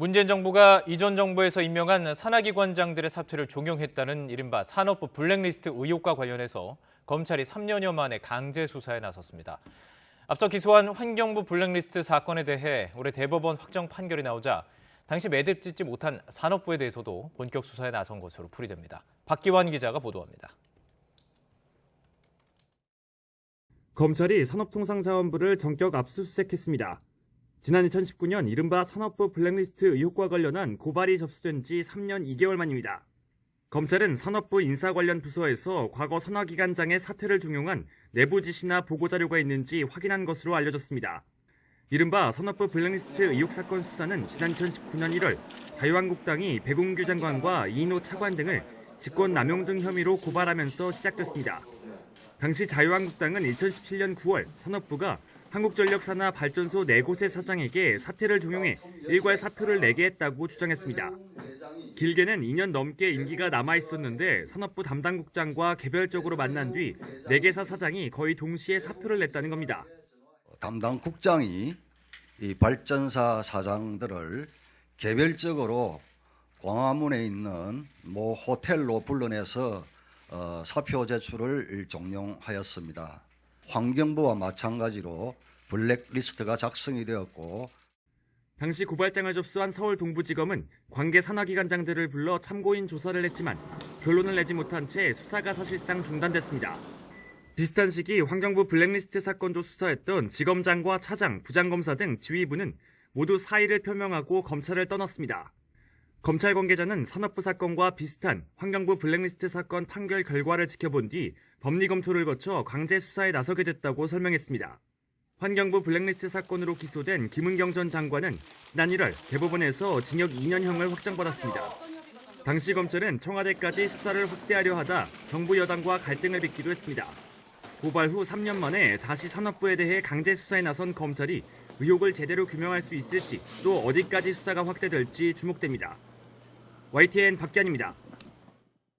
문재인 정부가 이전 정부에서 임명한 산하기관장들의 사퇴를 종용했다는 이른바 산업부 블랙리스트 의혹과 관련해서 검찰이 3년여 만에 강제 수사에 나섰습니다. 앞서 기소한 환경부 블랙리스트 사건에 대해 올해 대법원 확정 판결이 나오자 당시 매듭짓지 못한 산업부에 대해서도 본격 수사에 나선 것으로 풀이됩니다. 박기환 기자가 보도합니다. 검찰이 산업통상자원부를 전격 압수수색했습니다. 지난 2019년 이른바 산업부 블랙리스트 의혹과 관련한 고발이 접수된 지 3년 2개월 만입니다. 검찰은 산업부 인사 관련 부서에서 과거 산하기관장의 사퇴를 종용한 내부 지시나 보고자료가 있는지 확인한 것으로 알려졌습니다. 이른바 산업부 블랙리스트 의혹 사건 수사는 지난 2019년 1월 자유한국당이 백운규 장관과 이인호 차관 등을 직권남용 등 혐의로 고발하면서 시작됐습니다. 당시 자유한국당은 2017년 9월 산업부가 한국전력 산하 발전소 4곳의 사장에게 사퇴를 종용해 일괄 사표를 내게 했다고 주장했습니다. 길게는 2년 넘게 임기가 남아있었는데 산업부 담당국장과 개별적으로 만난 뒤 4개사 사장이 거의 동시에 사표를 냈다는 겁니다. 담당국장이 이 발전사 사장들을 개별적으로 광화문에 있는 모 호텔로 불러내서 사표 제출을 종용하였습니다. 환경부와 마찬가지로 블랙리스트가 작성이 되었고 당시 고발장을 접수한 서울동부지검은 관계 산하기관장들을 불러 참고인 조사를 했지만 결론을 내지 못한 채 수사가 사실상 중단됐습니다. 비슷한 시기 환경부 블랙리스트 사건도 수사했던 지검장과 차장, 부장검사 등 지휘부는 모두 사의를 표명하고 검찰을 떠났습니다. 검찰 관계자는 산업부 사건과 비슷한 환경부 블랙리스트 사건 판결 결과를 지켜본 뒤 법리 검토를 거쳐 강제 수사에 나서게 됐다고 설명했습니다. 환경부 블랙리스트 사건으로 기소된 김은경 전 장관은 지난 1월 대법원에서 징역 2년형을 확정받았습니다. 당시 검찰은 청와대까지 수사를 확대하려 하다 정부 여당과 갈등을 빚기도 했습니다. 고발 후 3년 만에 다시 산업부에 대해 강제 수사에 나선 검찰이 의혹을 제대로 규명할 수 있을지 또 어디까지 수사가 확대될지 주목됩니다. YTN 박기환입니다.